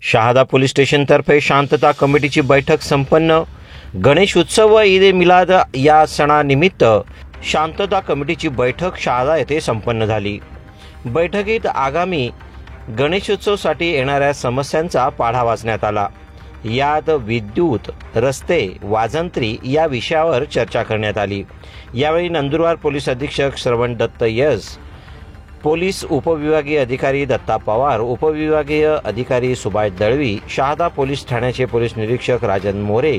Shahada police स्टेशनतर्फे शांतता कमिटीची बैठक संपन्न। गणेश उत्सव व ईद ए मिलाद या सणानिमित्त शांतता कमिटीची बैठक शहादा येथे संपन्न झाली। बैठकीत आगामी गणेशोत्सवासाठी येणाऱ्या समस्यांचा पाढा वाचण्यात आला। यात विद्युत, रस्ते, वाजंत्री या विषयावर चर्चा करण्यात आली। यावेळी नंदुरबार पोलीस अधीक्षक श्रवण दत्त यस, पोलीस उपविभागीय अधिकारी दत्ता पवार, उपविभागीय अधिकारी सुभाष दळवी, शहादा पोलीस ठाण्याचे पोलीस निरीक्षक राजन मोरे,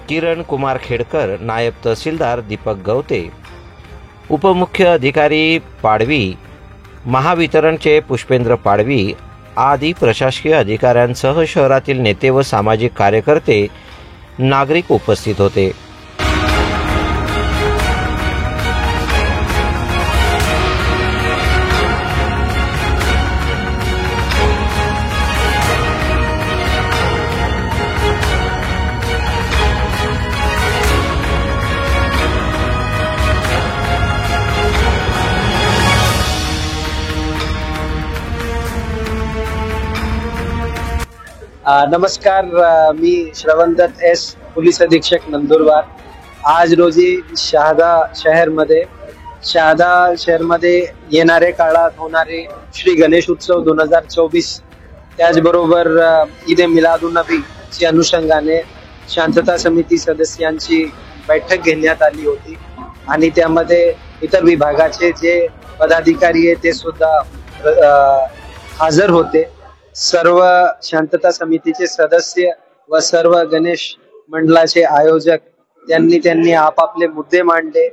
किरण कुमार खेडकर, नायब तहसीलदार दीपक गवते, उपमुख्य अधिकारी पाडवी, महावितरणचे पुष्पेंद्र पाडवी आदी प्रशासकीय अधिकाऱ्यांसह शहरातील नेते व सामाजिक कार्यकर्ते, नागरिक उपस्थित होते। नमस्कार, मी श्रवण दत्त एस, पोलीस अधीक्षक नंदुरबार। आज रोजी शहादा शहरमध्ये येणारे काळात होणारे श्री गणेश उत्सव 2024, त्याचबरोबर ईद ए मिलादुन्नबी च्या अनुषंगाने शांतता समिती सदस्यांची बैठक घेण्यात आली होती आणि त्यामध्ये इतर विभागाचे जे पदाधिकारी आहेत ते सुद्धा हजर होते। सर्व शांतता समितीचे सदस्य व सर्व गणेश मंडळाचे आयोजक त्यांनी आपापले मुद्दे मांडले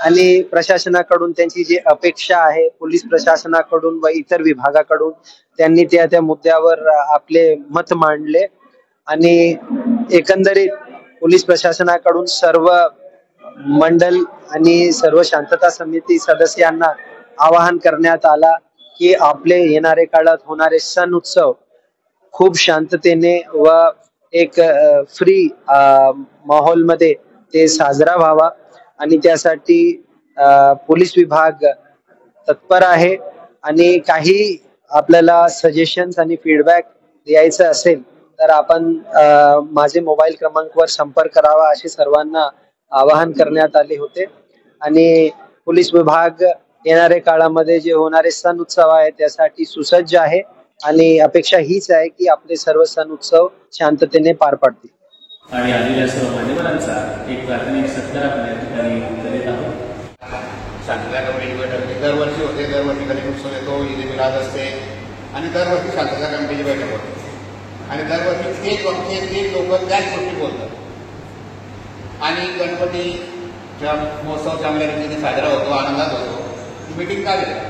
आणि प्रशासनाकडून त्यांची जी अपेक्षा आहे, पोलीस प्रशासनाकडून व इतर विभागाकडून त्यांनी त्या मुद्द्यावर आपले मत मांडले आणि एकंदरीत पोलीस प्रशासनाकडून सर्व मंडल आणि सर्व शांतता समिती सदस्यांना आवाहन करण्यात आला की आपले येणारे काळात होणारे सण उत्सव खूप शांततेने व एक फ्री माहोल मध्ये ते साजरा व्हावा आणि त्यासाठी पोलीस विभाग तत्पर आहे। आणि काही आपल्याला सजेशन्स आणि फीडबॅक द्यायचं असेल तर आपण माझे मोबाईल क्रमांकावर संपर्क करावा असे सर्वांना आवाहन करण्यात आले होते। आणि पोलीस विभाग येणाऱ्या काळामध्ये जे होणारे सण उत्सव आहे त्यासाठी सुसज्ज आहे आणि अपेक्षा हीच आहे की आपले सर्व सण उत्सव शांततेने पार पडतील। आणि आलेल्या सर्व मान्यवरांचा एक प्राथमिक सत्कार आपण या ठिकाणी करीत आहोत। शांतता कमिटीची बैठक दरवर्षी होते, दरवर्षी गणेश उत्सव येतो, ईद ए मिलाद असते आणि दरवर्षी शांतता कमिटीची बैठक होते आणि दरवर्षी तेच लोक त्याच गोष्टी बोलतात आणि गणपतीचा महोत्सव चांगल्या रीतीने साजरा होतो, आनंदात होतो। मीटिंग का घेतात?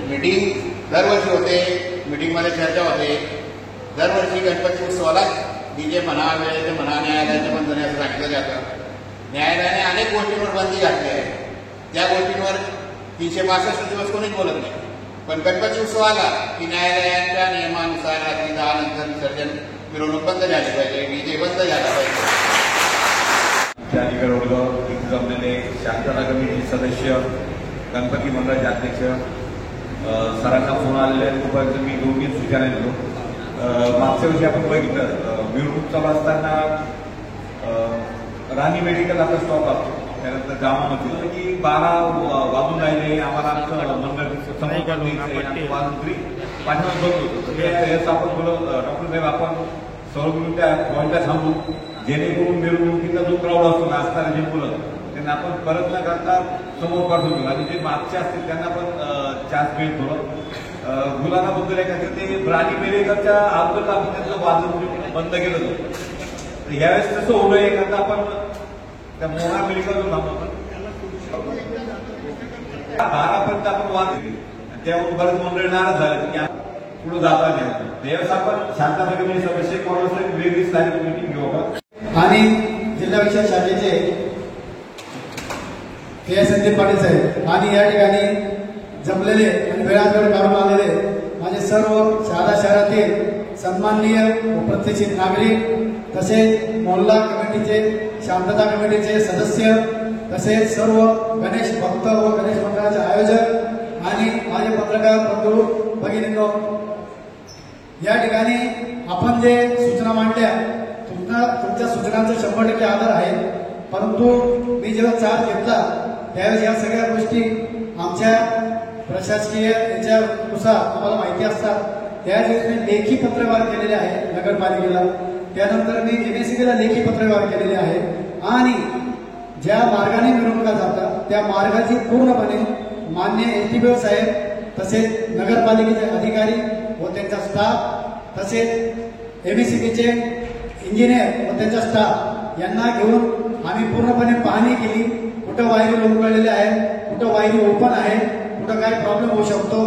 मीटिंग दरवर्षी होते, मीटिंगमध्ये चर्चा होते। दरवर्षी गणपती उत्सवाला डीजे म्हणा, वेळेचे म्हणा, न्यायालयाचे बंधने असं सांगितलं जातं। न्यायालयाने अनेक गोष्टींवर बंदी घातली आहे, त्या गोष्टींवर 365 दिवस कोणीच बोलत नाही, पण गणपती उत्सव आला की न्यायालयाच्या नियमानुसार रात्री 10 नंतर विसर्जन, मिरवणूक बंद झाली पाहिजे, डीजे बंद झाला पाहिजे। जमलेले शांतता कमिटी सदस्य, गणपती मंडळाचे अध्यक्ष सरांना फोन आलेले आहेत। मी 2-3 सूचना देतो। मागच्या वर्षी आपण बघितलं मिरवणूक चालू असताना राणी मेडिकल आपला स्टॉप असतो, त्यानंतर गावामध्ये की 12 वाजून राहिले, आम्हाला आमचं मंडळ वाजंत्री पाठीमागे बंद होतं। याचं आपण बोलत डॉक्टर साहेब आपण सर्व त्या पॉईंटला थांबू जेणेकरून मिरवणुकीचा जो क्राऊड असतो नाचणारे जे मुलं त्यांना आपण परत न करता समोर पाठवून घेऊ आणि जे मागचे असतील त्यांना पण चान्स मिळेल। थोडं मुलांनाबद्दल एखादी ते राणी मेडिकलच्या अगोदर आपण त्याचं वाजून बंद केलं होतं, तर यावेळेस तसं होऊ नये एखादा आपण त्या मोना मेडिकल थांबतो 12पर्यंत आपण वाद त्यावर बरेच मंडळ नाराज झाले की पुढे जाता नाही। त्यावेळेस आपण शांतता कमिटी सदस्य वेगळी स्थानिक मीटिंग घेऊ आपण। आणि जिल्हा परिषद शाखेचे संदीप पाटील साहेब आणि या ठिकाणी जमलेले आणि वेळावेळी काढून आलेले माझे सर्व शहादा शहरातील सन्माननीय व प्रतिष्ठित नागरिक, तसेच मोहल्ला कमिटीचे, शांतता कमिटीचे सदस्य, तसेच सर्व गणेश भक्त व गणेश मंडळाचे आयोजक आणि माझे पत्रकार बंधू भगिनींनो, या ठिकाणी आपण जे सूचना मांडल्या तुमच्या सूचनांचा 100% आदर आहे, परंतु मी जेव्हा चार्ज घेतला त्यावेळेस या सगळ्या गोष्टी आमच्या प्रशासकीय याच्यानुसार आम्हाला माहिती असतात. त्यावेळेस मी लेखी पत्रव्यवहार केलेले आहे नगरपालिकेला, त्यानंतर मी MSCBला लेखी पत्रव्यवहार केलेले आहे आणि ज्या मार्गाने मिरवणुका जातात त्या मार्गाची पूर्णपणे मान्य SDPO साहेब तसेच नगरपालिकेचे अधिकारी व त्यांचा स्टाफ तसेच MSCBचे इंजिनियर व त्यांचा स्टाफ यांना घेऊन आम्ही पूर्णपणे पाहणी केली. कुठं वायरी लोंबकळलेल्या आहेत, कुठं वायरी ओपन आहे, कुठं काय प्रॉब्लेम होऊ शकतो,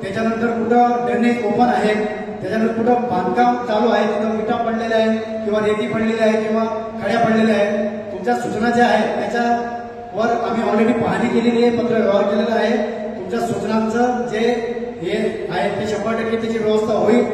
त्याच्यानंतर कुठं ड्रेनेज ओपन आहे, त्याच्यानंतर कुठं बांधकाम चालू आहे, कुठं विटा पडलेल्या आहेत किंवा रेती पडलेल्या आहे किंवा खड्या पडलेल्या आहेत. तुमच्या सूचना ज्या आहेत त्याच्यावर आम्ही ऑलरेडी पाहणी केलेली आहे, पत्र व्यवहार केलेला आहे. तुमच्या सूचनांचं जे हे आहे ते 100% त्याची व्यवस्था होईल.